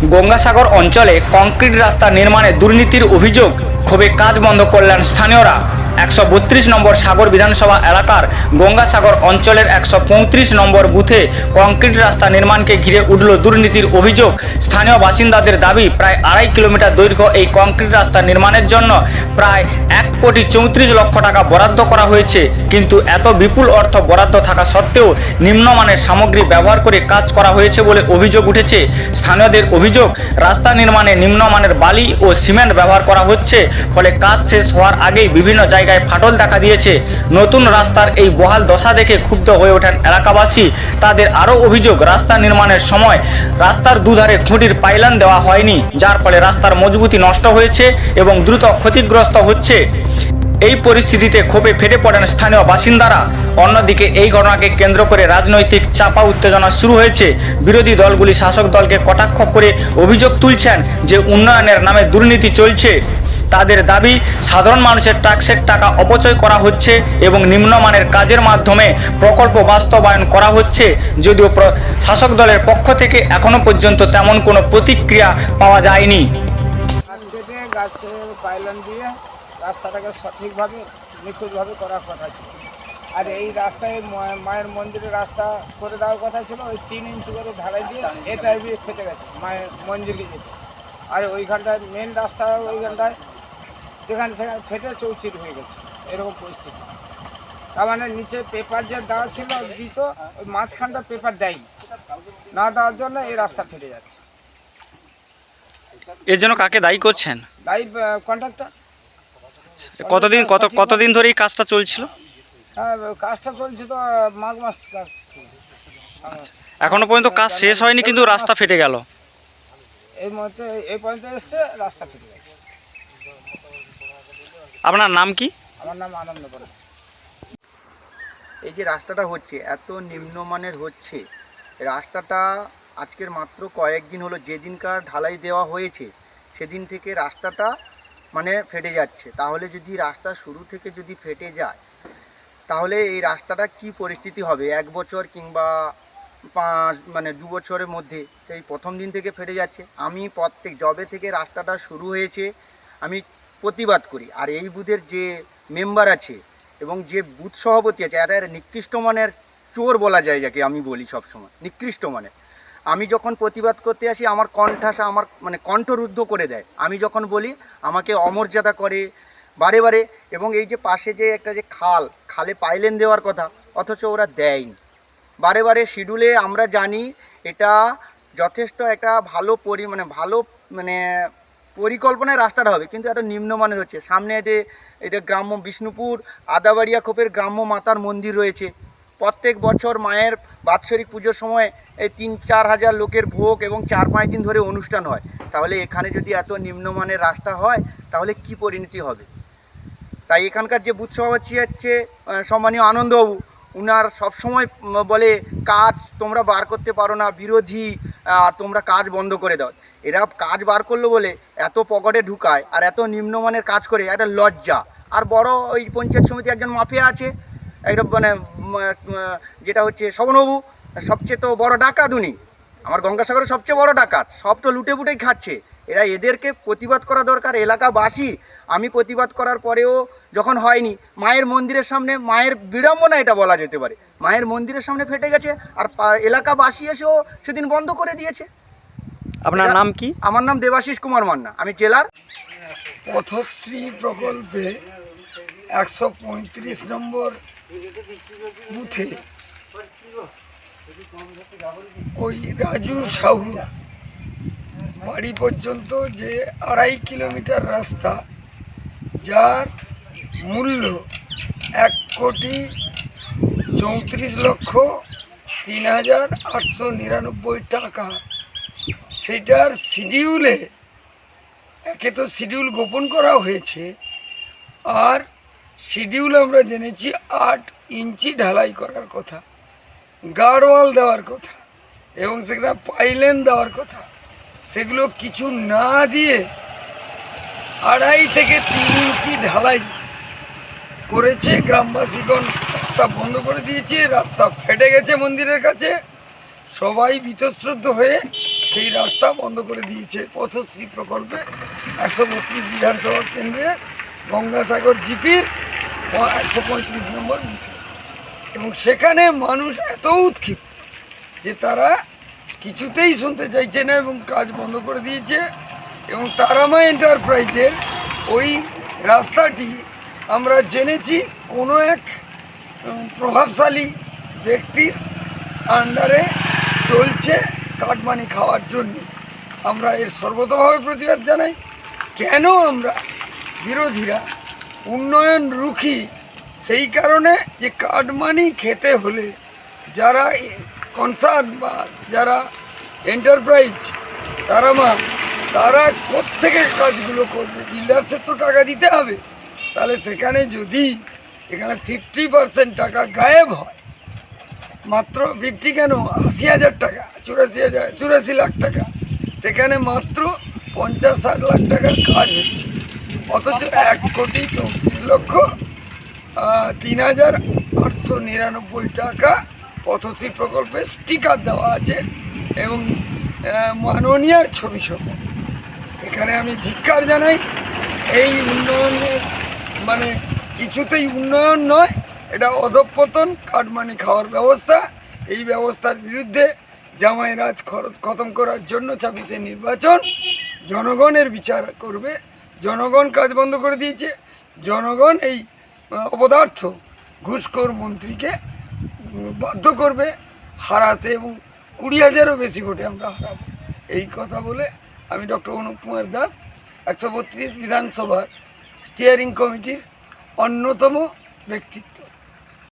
গঙ্গাসাগর অঞ্চলে কংক্রিট রাস্তা নির্মাণে দুর্নীতির অভিযোগ, ক্ষোভে কাজ বন্ধ করলেন স্থানীয়রা। 132 নম্বর সাগর বিধানসভা এলাকার গঙ্গাসাগর অঞ্চলের 135 নম্বর বুথে কংক্রিট রাস্তা নির্মাণকে ঘিরে উঠল দুর্নীতির অভিযোগ। স্থানীয় বাসিন্দাদের দাবি, প্রায় 2.5 কিলোমিটার দৈর্ঘ্য এই কংক্রিট রাস্তা নির্মাণের জন্য প্রায় 1,34,00,000 টাকা বরাদ্দ করা হয়েছে। কিন্তু এত বিপুল অর্থ বরাদ্দ থাকা সত্ত্বেও নিম্নমানের সামগ্রী ব্যবহার করে কাজ করা হয়েছে বলে অভিযোগ উঠেছে। স্থানীয়দের অভিযোগ, রাস্তা নির্মাণে নিম্নমানের বালি ও সিমেন্ট ব্যবহার করা হচ্ছে, ফলে কাজ শেষ হওয়ার আগেই বিভিন্ন জায়গায় ফাটল দেখা দিয়েছে। নতুন রাস্তার এই বহাল দশা দেখে ক্ষুব্ধ হয়ে ওঠেন এলাকাবাসী। তাদের আরও অভিযোগ, রাস্তা নির্মাণের সময় রাস্তার দুধারে খুঁটির পাইলান দেওয়া হয়নি, যার ফলে রাস্তার মজবুতি নষ্ট হয়েছে এবং দ্রুত ক্ষতিগ্রস্ত হচ্ছে। এই পরিস্থিতিতে ক্ষোভে ফেটে পড়েন স্থানীয় বাসিন্দারা। অন্যদিকে এই ঘটনাকে কেন্দ্র করে রাজনৈতিক চাপা উত্তেজনা শুরু হয়েছে। বিরোধী দলগুলি শাসক দলকে কটাক্ষ করে অভিযোগ তুলছেন যে উন্নয়নের নামে দুর্নীতি চলছে। তাদের দাবি, সাধারণ মানুষের ট্যাক্সের টাকা অপচয় করা হচ্ছে এবং নিম্নমানের কাজের মাধ্যমে প্রকল্প বাস্তবায়ন করা হচ্ছে। যদিও শাসক দলের পক্ষ থেকে এখনো পর্যন্ত তেমন কোনো প্রতিক্রিয়া পাওয়া যায়নি। গাছের পাইলান দিয়ে রাস্তাটাকে সঠিকভাবে নিখুঁতভাবে করার কথা ছিল। আর এই রাস্তায় মায়ের মন্দিরের রাস্তা করে দেওয়ার কথা ছিল, ওই 3 ইঞ্চি করে ঢালাই দিয়ে এটাই ফেটে গেছে মায়ের মন্দিরে যেতে। আর ওইখানটায় মেন রাস্তা, ওইখানটায় যেখানে সেখানে ফেটে চৌচির হয়ে গেছে, এরকম পরিস্থিতি। তার মানে নিচে পেপার যে দেওয়া ছিল দিত, ওই মাঝখানটা পেপার দেয়নি, না দেওয়ার জন্য এই রাস্তা ফেটে যাচ্ছে। এর জন্য কাকে দায়ী করছেন? দায়ী কন্ট্রাক্টর। কতদিন ধরে এই কাজটা চলছিল? হ্যাঁ, কাজটা চলছে তো মাঘ মাস কাজ। এখনো পর্যন্ত কাজ শেষ হয়নি, কিন্তু রাস্তা ফেটে গেল। এই মুহূর্তে এই পর্যন্ত এসছে, রাস্তা ফেটে গেছে। আপনার নাম কি? আমার নাম আনন্দ বর্মা। এই যে রাস্তাটা হচ্ছে, এত নিম্নমানের হচ্ছে রাস্তাটা। আজকের মাত্র কয়েকদিন হলো, যেদিনকার ঢালাই দেওয়া হয়েছে সেদিন থেকে রাস্তাটা মানে ফেটে যাচ্ছে। তাহলে যদি রাস্তা শুরু থেকে যদি ফেটে যায়, তাহলে এই রাস্তাটা কি পরিস্থিতি হবে? 1 বছর কিংবা 2 বছরের মধ্যে এই প্রথম দিন থেকে ফেটে যাচ্ছে। আমি প্রত্যেক জবে থেকে রাস্তাটা শুরু হয়েছে আমি প্রতিবাদ করি। আর এই বুথের যে মেম্বার আছে এবং যে বুথ সভাপতি আছে, এটা নিকৃষ্ট মানের চোর বলা যায়, যাকে আমি বলি সবসময় নিকৃষ্ট মানের। আমি যখন প্রতিবাদ করতে আসি, আমার কণ্ঠাসা আমার কণ্ঠরুদ্ধ করে দেয়। আমি যখন বলি আমাকে অমর্যাদা করে বারে বারে। এবং এই যে পাশে যে একটা যে খালে পাইলেন দেওয়ার কথা, অথচ ওরা দেয়নি বারে বারে শিডিউলে। আমরা জানি এটা যথেষ্ট একটা ভালো পরিকল্পনায় রাস্তাটা হবে, কিন্তু এত নিম্নমানের হচ্ছে। সামনে এটা গ্রাম্য বিষ্ণুপুর আদাবাড়িয়া খোপের গ্রাম্য মাতার মন্দির রয়েছে। প্রত্যেক বছর মায়ের বাৎসরিক পুজোর সময় এই 3-4 হাজার লোকের ভোগ এবং 4-5 দিন ধরে অনুষ্ঠান হয়। তাহলে এখানে যদি এত নিম্নমানের রাস্তা হয়, তাহলে কি পরিণতি হবে? তাই এখানকার যে বুথ সভাপতি হচ্ছে সম্মানীয় আনন্দবাবু, উনার সবসময় বলে কাজ তোমরা বার করতে পারো না, বিরোধী, তোমরা কাজ বন্ধ করে দাও। এরা কাজ বার করলো বলে এত পকেটে ঢুকায় আর এত নিম্নমানের কাজ করে, একটা লজ্জা। আর বড় ওই পঞ্চায়েত সমিতি একজন মাফিয়া আছে, একটা যেটা হচ্ছে শবনবাবু, সবচেয়ে তো বড় ডাকাত উনি, আমার গঙ্গাসাগরের সবচেয়ে বড় ডাকাত। সব তো লুটে পুটেই খাচ্ছে। এদেরকে প্রতিবাদ করা দরকার। এলাকাবাসী, আমি প্রতিবাদ করার পরেও যখন হয়নি, মায়ের মন্দিরের সামনে, মায়ের বিড়ম্বনা এটা বলা যেতে পারে, মায়ের মন্দিরের সামনে ফেটে গেছে, আর এলাকাবাসী এসেও সেদিন বন্ধ করে দিয়েছে। আপনার নাম কি? আমার নাম দেবাশিস কুমার মান্না, আমি জেলার। পথশ্রী প্রকল্পে 135 নম্বর বুথে ওই রাজু সাহু বাড়ি পর্যন্ত যে 2.5 কিলোমিটার রাস্তা, যার মূল্য 1,34,03,899 টাকা, সেটার শিডিউলে একে তো শিডিউল গোপন করা হয়েছে, আর শিডিউল আমরা জেনেছি 8 ইঞ্চি ঢালাই করার কথা, গার্ডওয়াল দেওয়ার কথা এবং সেখানে পাইলেন দেওয়ার কথা। সেগুলো কিছু না দিয়ে 2.5 থেকে 3 ইঞ্চি ঢালাই করেছে। গ্রামবাসীগণ রাস্তা বন্ধ করে দিয়েছে, রাস্তা ফেটে গেছে মন্দিরের কাছে। সবাই বীতশ্রদ্ধ হয়ে সেই রাস্তা বন্ধ করে দিয়েছে পথশ্রী প্রকল্পে 132 বিধানসভা কেন্দ্রে গঙ্গাসাগর জিপির 135 নম্বর বুথে। এবং সেখানে মানুষ এত উৎক্ষিপ্ত যে তারা কিছুতেই শুনতে চাইছে না এবং কাজ বন্ধ করে দিয়েছে। এবং তারামা এন্টারপ্রাইজের ওই রাস্তাটি আমরা জেনেছি কোনো এক প্রভাবশালী ব্যক্তির আন্ডারে চলছে কাটমানি খাওয়ার জন্য। আমরা এর সর্বতভাবে প্রতিবাদ জানাই। কেন আমরা বিরোধীরা উন্নয়ন রুখি? সেই কারণে যে কাটমানি খেতে হলে যারা কনসার্ন বা যারা এন্টারপ্রাইজ তারা কোত্থেকে কাজগুলো করবে? বিল্ডার্সের তো টাকা দিতে হবে। তাহলে সেখানে যদি এখানে 50% টাকা গায়েব হয়, মাত্র 50 কেন 80,000 টাকা, 84 লাখ টাকা, সেখানে মাত্র 50-60 লাখ টাকার কাজ হচ্ছে। অথচ 1,34,03,899 টাকা পথশ্রী প্রকল্পে স্টিকার দেওয়া আছে এবং মাননীয়ার ছবি সহ। এখানে আমি ধিক্কার জানাই। এই উন্নয়নের মানে কিছুতেই উন্নয়ন নয়, এটা অধঃপতন, কাটমানি খাওয়ার ব্যবস্থা। এই ব্যবস্থার বিরুদ্ধে জামাই রাজ খতম করার জন্য 26-এ নির্বাচন, জনগণের বিচার করবে। জনগণ কাজ বন্ধ করে দিয়েছে। জনগণ এই অপদার্থ ঘুষখোর মন্ত্রীকে বাধ্য করবে হারাতে এবং 20,000-এরও বেশি ভোটে আমরা হারাবো। এই কথা বলে আমি ডক্টর অনুপ কুমার দাস, 132 বিধানসভার স্টিয়ারিং কমিটির অন্যতম ব্যক্তিত্ব।